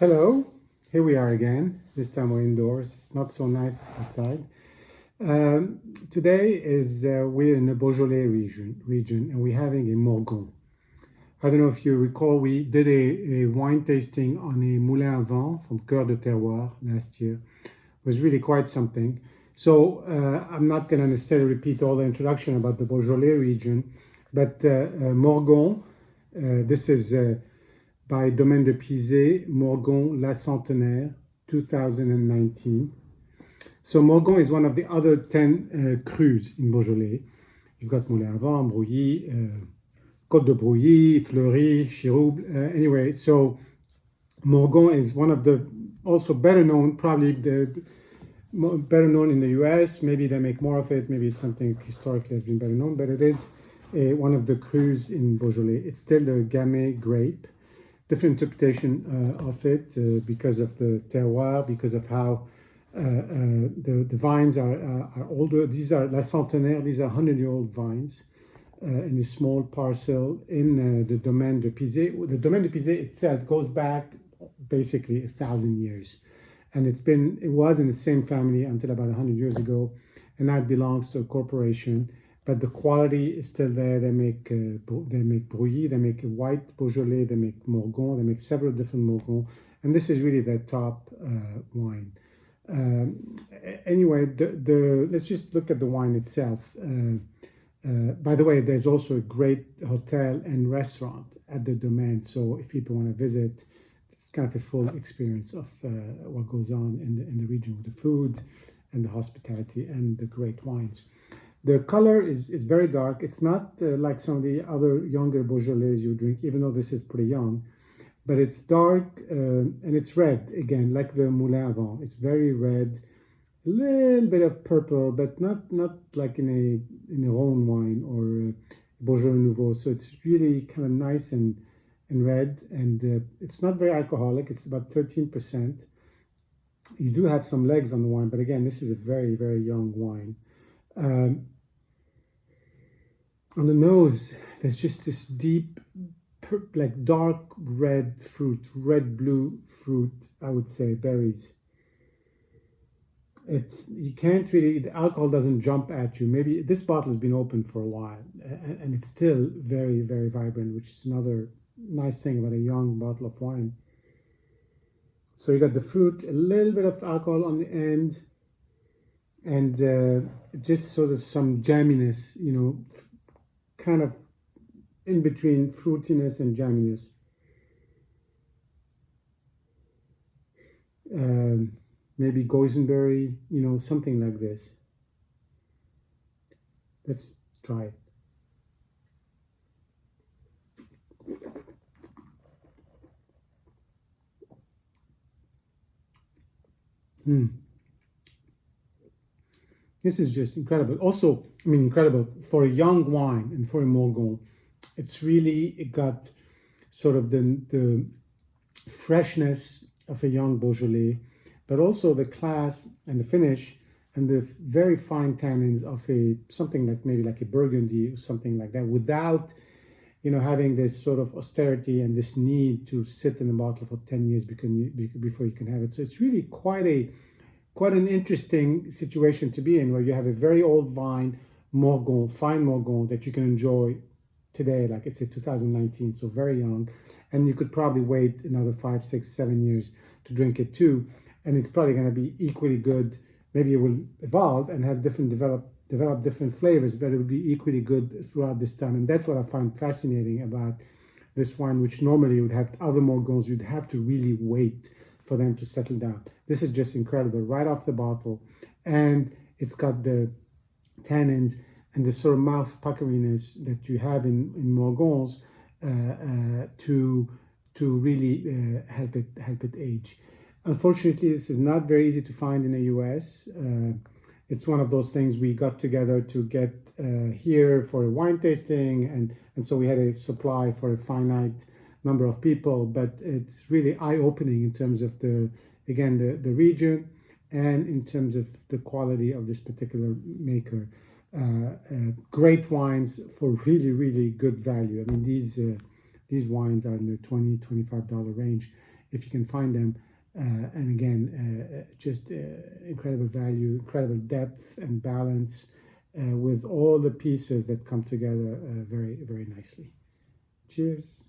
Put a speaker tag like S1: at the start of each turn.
S1: Hello, here we are again. This time we're indoors. It's not so nice outside. Today is we're in the Beaujolais region, and we're having a Morgon. I don't know if you recall, we did a wine tasting on a Moulin à Vent from Cœur de Terroir last year. It was really quite something. So I'm not going to necessarily repeat all the introduction about the Beaujolais region, but Morgon, this is by Domaine de Pizay, Morgon La Centenaire, 2019. So Morgon is one of the other 10 crus in Beaujolais. You've got Moulin à Vent, Brouilly, Côte de Brouilly, Fleury, Chirouble. Anyway, so Morgon is one of the also better known, probably the better known in the US. Maybe they make more of it. Maybe it's something historically has been better known, but it is one of the crus in Beaujolais. It's still the Gamay grape. Different interpretation of it because of the terroir, because of how the vines are older. These are La Centenaire, these are 100-year-old vines in a small parcel in the Domaine de Pizay. The Domaine de Pizay itself goes back basically 1,000 years. And it was in the same family until about 100 years ago, and now it belongs to a corporation. But the quality is still there. They make Brouilly, they make a white Beaujolais, they make Morgon, they make several different Morgon, and this is really their top wine. Anyway, let's just look at the wine itself. By the way, there's also a great hotel and restaurant at the Domaine, so if people want to visit, it's kind of a full experience of what goes on in the region with the food and the hospitality and the great wines. The color is very dark. It's not like some of the other younger Beaujolais you drink, even though this is pretty young. But it's dark and it's red, again, like the Moulin à Vent. It's very red, a little bit of purple, but not like in a Rhone wine or Beaujolais Nouveau. So it's really kind of nice and red. And it's not very alcoholic. It's about 13%. You do have some legs on the wine, but again, this is a very, very young wine. On the nose, there's just this deep, like dark red fruit, red-blue fruit, I would say, berries. You can't really, the alcohol doesn't jump at you. Maybe this bottle has been open for a while, and it's still very, very vibrant, which is another nice thing about a young bottle of wine. So you got the fruit, a little bit of alcohol on the end, and just sort of some jamminess, kind of in between fruitiness and jamminess. Maybe boysenberry, something like this. Let's try it. This is just incredible. Also, incredible for a young wine and for a Morgon. It got sort of the freshness of a young Beaujolais, but also the class and the finish and the very fine tannins of something like maybe like a Burgundy or something like that, without having this sort of austerity and this need to sit in the bottle for 10 years before you can have it. So it's really quite an interesting situation to be in, where you have a very old vine, Morgon, fine Morgon, that you can enjoy today, like it's a 2019, so very young, and you could probably wait another 5, 6, 7 years to drink it too, and it's probably going to be equally good. Maybe it will evolve and have develop different flavors, but it will be equally good throughout this time. And that's what I find fascinating about this wine, which normally would have other Morgons, you'd have to really wait for them to settle down. This is just incredible, right off the bottle. And it's got the tannins and the sort of mouth puckeriness that you have in Morgons to really help it age. Unfortunately, this is not very easy to find in the US. It's one of those things we got together to get here for a wine tasting, and so we had a supply for a finite number of people, but it's really eye-opening in terms of the region and in terms of the quality of this particular maker. Great wines for really, really good value. These wines are in the $20-$25 range. if you can find them. And again, just incredible value, incredible depth and balance with all the pieces that come together very, very nicely. Cheers.